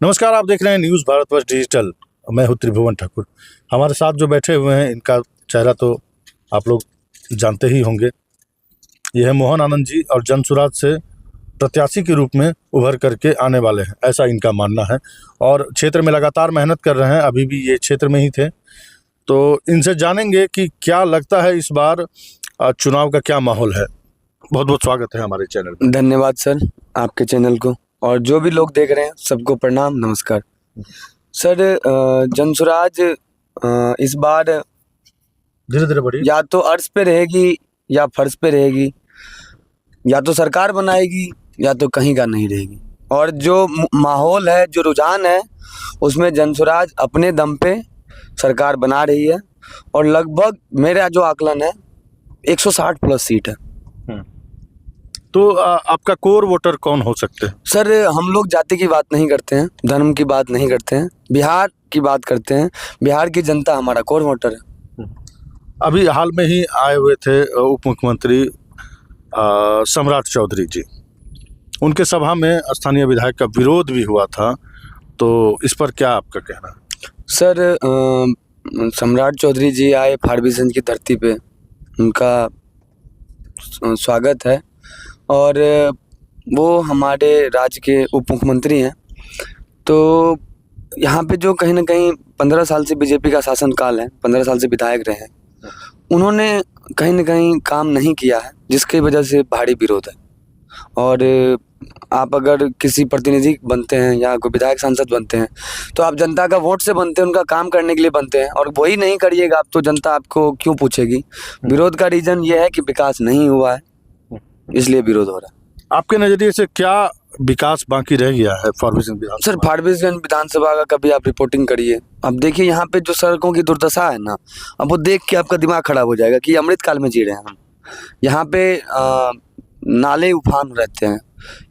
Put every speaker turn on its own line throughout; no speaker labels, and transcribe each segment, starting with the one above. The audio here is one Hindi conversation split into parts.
नमस्कार, आप देख रहे हैं न्यूज़ भारतवर्ष डिजिटल। मैं हूँ त्रिभुवन ठाकुर। हमारे साथ जो बैठे हुए हैं इनका चेहरा तो आप लोग जानते ही होंगे। ये है मोहन आनंद जी और जनसुराज से प्रत्याशी के रूप में उभर करके आने वाले हैं, ऐसा इनका मानना है। और क्षेत्र में लगातार मेहनत कर रहे हैं, अभी भी ये क्षेत्र में ही थे। तो इनसे जानेंगे कि क्या लगता है इस बार चुनाव का क्या माहौल है। बहुत बहुत स्वागत है हमारे चैनल पर।
धन्यवाद सर आपके चैनल को, और जो भी लोग देख रहे हैं सबको प्रणाम, नमस्कार सर। जनसुराज इस बार
धीरे धीरे बढ़िए।
या तो अर्श पे रहेगी या फर्श पे रहेगी, या तो सरकार बनाएगी या तो कहीं का नहीं रहेगी। और जो माहौल है, जो रुझान है, उसमें जनसुराज अपने दम पे सरकार बना रही है। और लगभग मेरा जो आकलन है 160 प्लस सीट है।
तो आपका कोर वोटर कौन हो सकते हैं?
सर हम लोग जाति की बात नहीं करते हैं, धर्म की बात नहीं करते हैं, बिहार की बात करते हैं। बिहार की जनता हमारा कोर वोटर है।
अभी हाल में ही आए हुए थे उप मुख्यमंत्री सम्राट चौधरी जी। उनके सभा में स्थानीय विधायक का विरोध भी हुआ था, तो इस पर क्या आपका कहना है?
सर सम्राट चौधरी जी आए फारबिसगंज की धरती पे, उनका स्वागत है। और वो हमारे राज्य के उप मुख्यमंत्री हैं। तो यहाँ पे जो कहीं ना कहीं 15 साल से बीजेपी का शासनकाल है, 15 साल से विधायक रहे हैं, उन्होंने कहीं ना कहीं काम नहीं किया है, जिसकी वजह से भारी विरोध है। और आप अगर किसी प्रतिनिधि बनते हैं या कोई विधायक सांसद बनते हैं तो आप जनता का वोट से बनते हैं, उनका काम करने के लिए बनते हैं। और वही नहीं करिएगा आप तो जनता आपको क्यों पूछेगी। विरोध का रीज़न ये है कि विकास नहीं हुआ है, इसलिए विरोध हो रहा है।
आपके नज़रिए से क्या विकास बाकी रह गया है फारबिसगंज विधानसभा?
सर फारबिसगंज विधानसभा का कभी आप रिपोर्टिंग करिए, अब देखिए यहाँ पे जो सड़कों की दुर्दशा है ना, अब वो देख के आपका दिमाग खराब हो जाएगा कि अमृत काल में जी रहे हैं हम। यहाँ पे नाले उफान रहते हैं।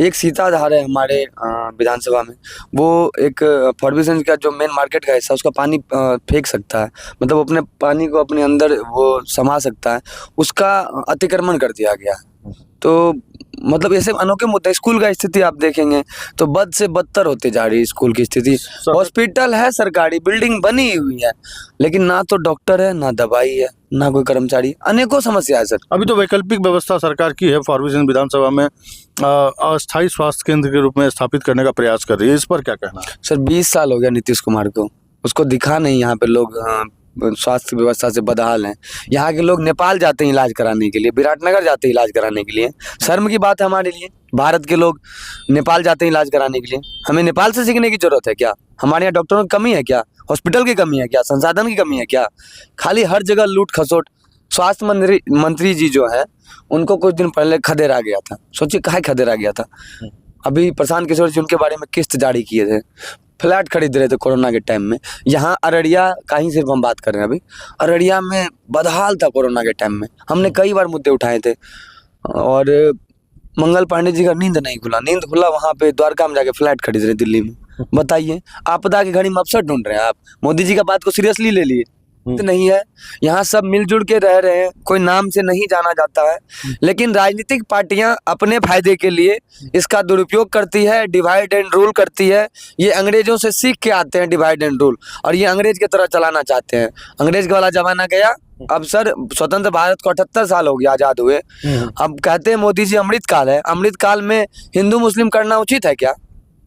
एक सीताधार है हमारे विधानसभा में, वो एक फारबिसगंज का जो मेन मार्केट का हिस्सा, उसका पानी फेंक सकता है, मतलब अपने पानी को अपने अंदर वो समा सकता है, उसका अतिक्रमण कर दिया गया है। तो मतलब ऐसे अनोखे मुद्दे। स्कूल का स्थिति आप देखेंगे तो बद से बदतर होते जा रही है स्कूल की स्थिति। हॉस्पिटल है, सरकारी बिल्डिंग बनी हुई है, लेकिन ना तो डॉक्टर है, ना दवाई है, ना कोई कर्मचारी, अनेकों समस्या है सर।
अभी तो वैकल्पिक व्यवस्था सरकार की है, फारबिसगंज विधानसभा में अस्थायी स्वास्थ्य केंद्र के रूप में स्थापित करने का प्रयास कर रही है, इस पर क्या कहना है?
सर 20 साल हो गया नीतीश कुमार को, उसको दिखा नहीं। यहाँ पे लोग स्वास्थ्य व्यवस्था से बदहाल हैं। यहाँ के लोग नेपाल जाते हैं इलाज कराने के लिए, विराटनगर जाते हैं इलाज कराने के लिए। शर्म की बात है हमारे लिए, भारत के लोग नेपाल जाते हैं इलाज कराने के लिए। हमें नेपाल से सीखने की जरूरत है क्या? हमारे यहाँ डॉक्टरों की कमी है क्या? हॉस्पिटल की कमी है क्या? संसाधन की कमी है क्या? खाली हर जगह लूट खसोट। स्वास्थ्य मंत्री जी जो है, उनको कुछ दिन पहले खदेड़ा गया था। सोचिए काहे खदेड़ा गया था। अभी प्रशांत किशोर जी उनके बारे में किस्त जारी किए थे, फ्लैट खरीद रहे थे कोरोना के टाइम में। यहाँ अररिया का ही सिर्फ हम बात कर रहे हैं, अभी अररिया में बदहाल था कोरोना के टाइम में। हमने कई बार मुद्दे उठाए थे। और मंगल पांडे जी का नींद नहीं खुला, नींद खुला वहाँ पे द्वारका में जाके फ्लैट खरीद रहे दिल्ली में। बताइए, आपदा की घड़ी में अवसर ढूंढ रहे हैं आप। मोदी जी का बात को सीरियसली ले लिए तो नहीं है। यहाँ सब मिलजुल के रह रहे हैं, कोई नाम से नहीं जाना जाता है, लेकिन राजनीतिक पार्टियां अपने फायदे के लिए इसका दुरुपयोग करती है, डिवाइड एंड रूल करती है। ये अंग्रेजों से सीख के आते हैं डिवाइड एंड रूल, और ये अंग्रेज की तरह चलाना चाहते हैं। अंग्रेज वाला जमाना गया, अब सर स्वतंत्र भारत को 78 साल हो गया आजाद हुए। अब कहते हैं मोदी जी अमृत काल है। अमृत काल में हिंदू मुस्लिम करना उचित है क्या?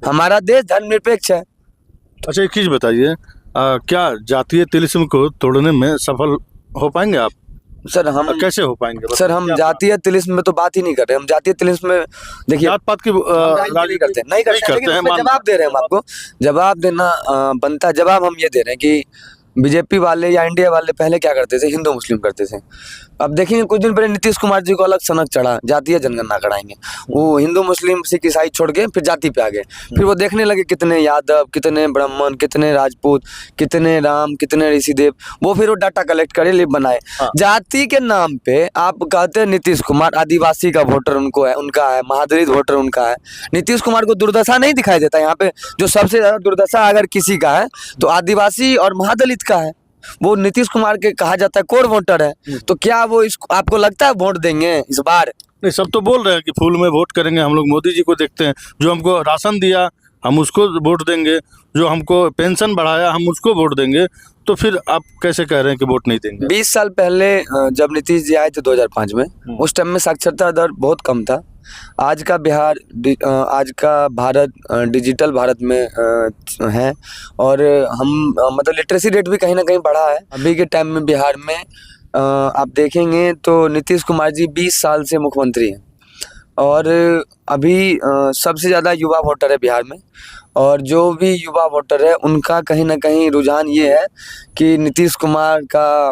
हमारा देश धर्मनिरपेक्ष है।
अच्छा, एक चीज बताइए, क्या जातीय तिलिस्म को तोड़ने में सफल हो पाएंगे आप?
सर हम
कैसे हो पाएंगे?
सर हम जातीय तिलिस्म में तो बात ही नहीं कर रहे। हम जातीय तिलिस्म में देखिए
जात पात की
नहीं करते हैं, लेकिन जवाब दे रहे हैं हम आपको। जवाब देना बनता है। जवाब हम ये दे रहे हैं कि बीजेपी वाले या इंडिया वाले पहले क्या करते थे, हिंदू मुस्लिम करते थे। अब देखेंगे कुछ दिन पहले नीतीश कुमार जी को अलग सनक चढ़ा, जातीय जनगणना कराएंगे। वो हिंदू मुस्लिम सिख ईसाई छोड़ के फिर जाति पे आ गए। फिर वो देखने लगे कितने यादव, कितने ब्राह्मण, कितने राजपूत, कितने राम, कितने ऋषिदेव। वो फिर वो डाटा कलेक्ट करे, लिप बनाए। जाति के नाम पे आप कहते हैं नीतीश कुमार आदिवासी का वोटर उनको है, उनका है, महादलित वोटर उनका है। नीतीश कुमार को दुर्दशा नहीं दिखाई देता। यहाँ पे जो सबसे ज्यादा दुर्दशा अगर किसी का है तो आदिवासी और महादलित का है। वो नीतीश कुमार के कहा जाता है कोर वोटर है। तो क्या वो आपको लगता है वोट देंगे इस बार?
नहीं, सब तो बोल रहे हैं कि फूल में वोट करेंगे। हम लोग मोदी जी को देखते हैं जो हमको राशन दिया, हम उसको वोट देंगे, जो हमको पेंशन बढ़ाया हम उसको वोट देंगे, तो फिर आप कैसे कह रहे हैं कि वोट नहीं देंगे?
20 साल पहले जब नीतीश जी आए थे 2005 में, उस टाइम में साक्षरता दर बहुत कम था। आज का आज का भारत डिजिटल भारत में है, और हम मतलब लिटरेसी रेट भी कहीं ना कहीं बढ़ा है। अभी के टाइम में बिहार में आप देखेंगे तो नीतीश कुमार जी 20 साल से मुख्यमंत्री हैं, और अभी सबसे ज़्यादा युवा वोटर है बिहार में। और जो भी युवा वोटर है उनका कहीं ना कहीं रुझान ये है कि नीतीश कुमार का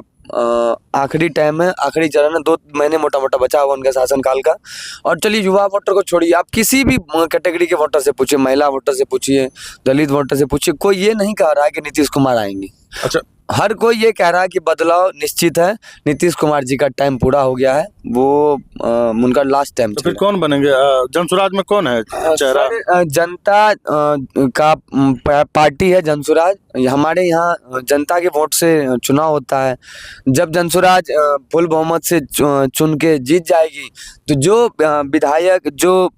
आखिरी टाइम है, आखिरी चरण है, 2 महीने मोटा मोटा बचा हुआ उनका शासनकाल का। और चलिए, युवा वोटर को छोड़िए, आप किसी भी कैटेगरी के वोटर से पूछिए, महिला वोटर से पूछिए, दलित वोटर से पूछिए, कोई ये नहीं कह रहा है कि नीतीश कुमार आएंगे।
अच्छा,
हर कोई ये कह रहा है कि बदलाव निश्चित है, नीतीश कुमार जी का टाइम पूरा हो गया है, वो उनका लास्ट टाइम।
तो फिर कौन बनेंगे? जनसुराज में कौन है चेहरा?
सर, जनता का पार्टी है जनसुराज। हमारे यहाँ जनता के वोट से चुनाव होता है। जब जनसुराज फुल बहुमत से चुन के जीत जाएगी, तो जो विधायक जो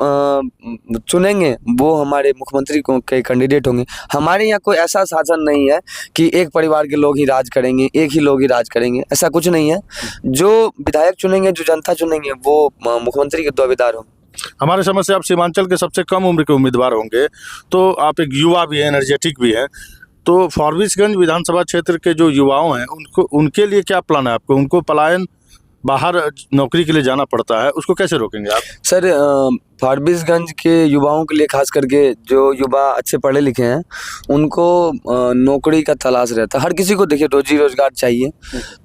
चुनेंगे वो हमारे मुख्यमंत्री के कैंडिडेट होंगे। हमारे यहाँ कोई ऐसा शासन नहीं है कि एक परिवार के लोग ही राज करेंगे, एक ही लोग ही राज करेंगे, ऐसा कुछ नहीं है। जो विधायक चुनेंगे, जो जनता चुनेंगे, वो मुख्यमंत्री के दावेदार होंगे।
हमारे समझ से आप सीमांचल के सबसे कम उम्र के उम्मीदवार होंगे, तो आप एक युवा भी हैं, एनर्जेटिक भी हैं, तो फारबिसगंज विधानसभा क्षेत्र के जो युवाओं हैं उनके लिए क्या प्लान है आपको? उनको पलायन बाहर नौकरी के लिए जाना पड़ता है, उसको कैसे रोकेंगे आप?
सर, फारबिसगंज के युवाओं के लिए, खास करके जो युवा अच्छे पढ़े लिखे हैं, उनको नौकरी का तलाश रहता है। हर किसी को देखिए रोजी रोजगार चाहिए,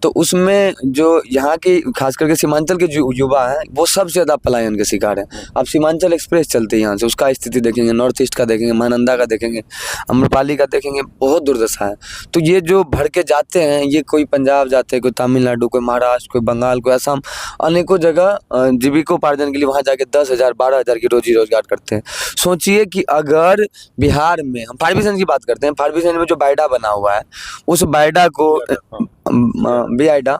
तो उसमें जो यहाँ की खास करके सीमांचल के जो युवा हैं वो सबसे ज़्यादा पलायन के शिकार हैं। आप सीमांचल एक्सप्रेस चलते हैं यहाँ से, उसका स्थिति देखेंगे, नॉर्थ ईस्ट का देखेंगे, महानंदा का देखेंगे, अम्रपाली का देखेंगे, बहुत दुर्दशा है। तो ये जो भर के जाते हैं, ये कोई पंजाब जाते हैं, कोई तमिलनाडु, कोई महाराष्ट्र, कोई बंगाल, कोई असम, अनेकों जगह जीविकोपार्जन के लिए वहाँ जाके 10,000 12,000 की रोजी रोजगार करते हैं। सोचिए कि अगर बिहार में, हम फारबिसगंज की बात करते हैं, फारबिसगंज में जो बायडा बना हुआ है, उस बायडा को BIADA,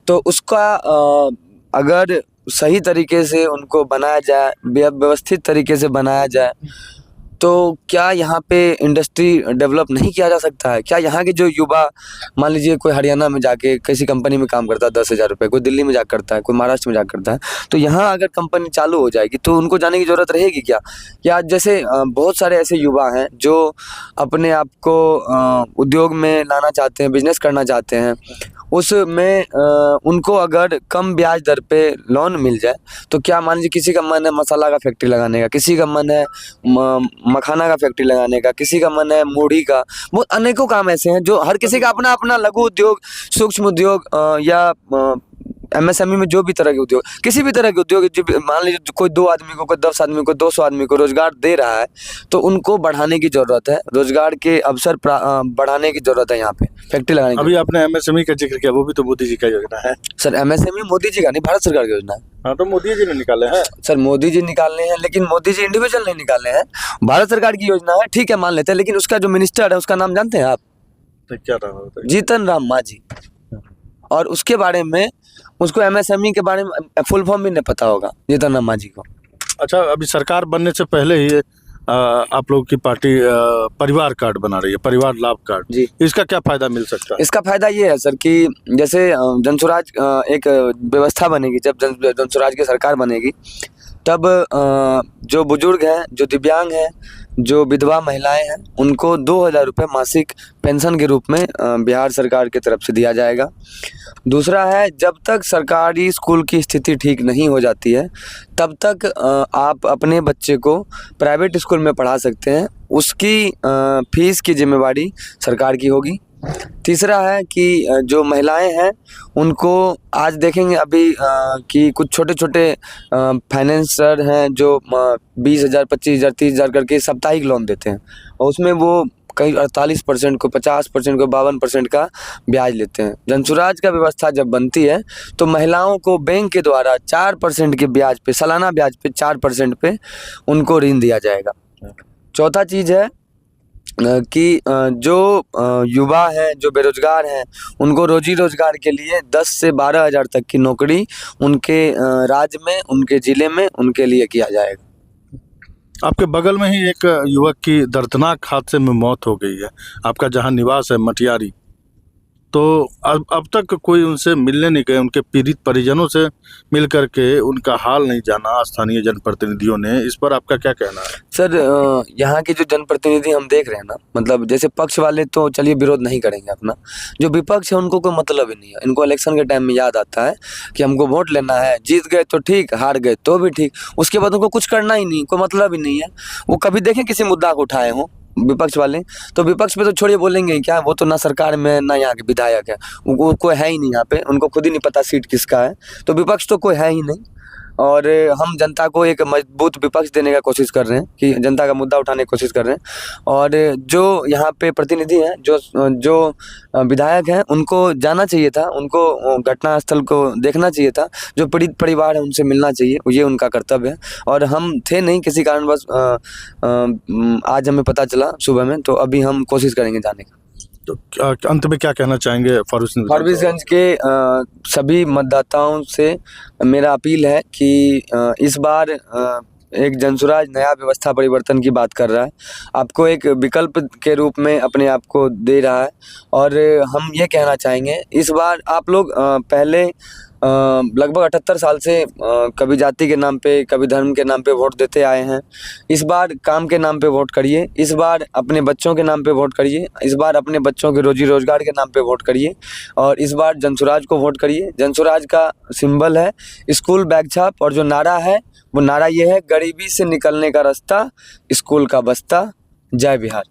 तो उसका अगर सही तरीके से उनको बनाया जाए, व्यवस्थित तरीके से बनाया जाए, तो क्या यहाँ पे इंडस्ट्री डेवलप नहीं किया जा सकता है? क्या यहाँ के जो युवा, मान लीजिए कोई हरियाणा में जाके किसी कंपनी में काम करता है 10,000 रुपये, कोई दिल्ली में जाकर करता है, कोई महाराष्ट्र में जाकर करता है, तो यहाँ अगर कंपनी चालू हो जाएगी तो उनको जाने की ज़रूरत रहेगी क्या? या जैसे बहुत सारे ऐसे युवा हैं जो अपने आप को उद्योग में लाना चाहते हैं, बिजनेस करना चाहते हैं, उसमें उनको अगर कम ब्याज दर पे लोन मिल जाए, तो क्या मान लीजिए किसी का मन है मसाला का फैक्ट्री लगाने का, किसी का मन है मखाना का फैक्ट्री लगाने का, किसी का मन है मूढ़ी का, बहुत अनेकों काम ऐसे हैं जो हर किसी का अपना अपना लघु उद्योग, सूक्ष्म उद्योग या MSME में जो भी तरह के उद्योग, किसी भी तरह के उद्योग, जो मान लीजिए कोई 2 आदमी को, कोई 10 आदमी को, 200 आदमी को रोजगार दे रहा है, तो उनको बढ़ाने की जरूरत है, रोजगार के अवसर बढ़ाने की जरूरत है यहाँ पे, फैक्ट्री लगाने की।
अभी आपने MSME का जिक्र किया, वो भी तो मोदी जी का योजना है।
सर, MSME मोदी जी का नहीं, भारत सरकार की योजना है।
हाँ, तो मोदी जी ने निकाले हैं।
सर, मोदी जी निकालने हैं, लेकिन मोदी जी इंडिविजुअल नहीं निकालने हैं, भारत सरकार की योजना है, ठीक है, मान लेते हैं। लेकिन उसका जो मिनिस्टर है, उसका नाम जानते हैं आप?
तो क्या नाम है?
जीतन राम मांझी। और उसके बारे में, उसको MSME के बारे में फुल फॉर्म भी नहीं पता होगा जीतन राम मांझी को।
अच्छा, अभी सरकार बनने से पहले ही आप लोगों की पार्टी परिवार कार्ड बना रही है, परिवार लाभ कार्ड
जी।
इसका क्या फायदा मिल सकता है?
इसका फायदा ये है सर कि जैसे जनसुराज एक व्यवस्था बनेगी, जब जनसुराज की सरकार बनेगी, तब जो बुजुर्ग हैं, जो दिव्यांग हैं, जो विधवा महिलाएं हैं, उनको 2,000 रुपये मासिक पेंशन के रूप में बिहार सरकार की तरफ से दिया जाएगा। दूसरा है, जब तक सरकारी स्कूल की स्थिति ठीक नहीं हो जाती है, तब तक आप अपने बच्चे को प्राइवेट स्कूल में पढ़ा सकते हैं, उसकी फीस की जिम्मेवारी सरकार की होगी। तीसरा है कि जो महिलाएं हैं, उनको आज देखेंगे अभी कि कुछ छोटे छोटे फाइनेंसर हैं जो 20,000, 25,000, 30,000 करके साप्ताहिक लोन देते हैं, और उसमें वो कहीं 48% को, 50% को, 52% का ब्याज लेते हैं। जनसुराज का व्यवस्था जब बनती है, तो महिलाओं को बैंक के द्वारा 4% के ब्याज पे, सालाना ब्याज पे 4% पे उनको ऋण दिया जाएगा। चौथा चीज़ है कि जो युवा हैं, जो बेरोजगार हैं, उनको रोजी रोजगार के लिए 10 से 12,000 तक की नौकरी उनके राज्य में, उनके ज़िले में उनके लिए किया जाएगा।
आपके बगल में ही एक युवक की दर्दनाक हादसे में मौत हो गई है, आपका जहां निवास है मटियारी, तो अब तक कोई उनसे मिलने नहीं गए, उनके पीड़ित परिजनों से मिल करके उनका हाल नहीं जाना स्थानीय जनप्रतिनिधियों ने, इस पर आपका क्या कहना है?
सर यहाँ के जो जनप्रतिनिधि हम देख रहे हैं ना, मतलब जैसे पक्ष वाले तो चलिए विरोध नहीं करेंगे अपना, जो विपक्ष है उनको कोई मतलब ही नहीं है। इनको इलेक्शन के टाइम में याद आता है कि हमको वोट लेना है, जीत गए तो ठीक, हार गए तो भी ठीक, उसके बाद उनको कुछ करना ही नहीं, कोई मतलब ही नहीं है। वो कभी देखें किसी मुद्दा को उठाए हों विपक्ष वाले, तो विपक्ष पे तो छोड़िए बोलेंगे ही क्या, वो तो ना सरकार में है, ना यहाँ के विधायक है, वो कोई है ही नहीं यहाँ पे, उनको खुद ही नहीं पता सीट किसका है, तो विपक्ष तो कोई है ही नहीं। और हम जनता को एक मजबूत विपक्ष देने का कोशिश कर रहे हैं कि जनता का मुद्दा उठाने की कोशिश कर रहे हैं। और जो यहाँ पे प्रतिनिधि हैं, जो विधायक हैं, उनको जाना चाहिए था, उनको घटनास्थल को देखना चाहिए था, जो पीड़ित परिवार है उनसे मिलना चाहिए, ये उनका कर्तव्य है। और हम थे नहीं किसी कारणवश, आज हमें पता चला सुबह में, तो अभी हम कोशिश करेंगे जाने का।
तो अंत में क्या कहना चाहेंगे
फारबिसगंज के सभी मतदाताओं से मेरा अपील है कि इस बार एक जनसुराज नया व्यवस्था परिवर्तन की बात कर रहा है, आपको एक विकल्प के रूप में अपने आप को दे रहा है। और हम ये कहना चाहेंगे, इस बार आप लोग पहले लगभग 78 साल से कभी जाति के नाम पे, कभी धर्म के नाम पे वोट देते आए हैं। इस बार काम के नाम पे वोट करिए, इस बार अपने बच्चों के नाम पे वोट करिए, इस बार अपने बच्चों के रोजी रोजगार के नाम पे वोट करिए, और इस बार जनसुराज को वोट करिए। जनसुराज का सिंबल है स्कूल बैग छाप, और जो नारा है वो नारा ये है, गरीबी से निकलने का रास्ता, स्कूल का बस्ता, जय बिहार।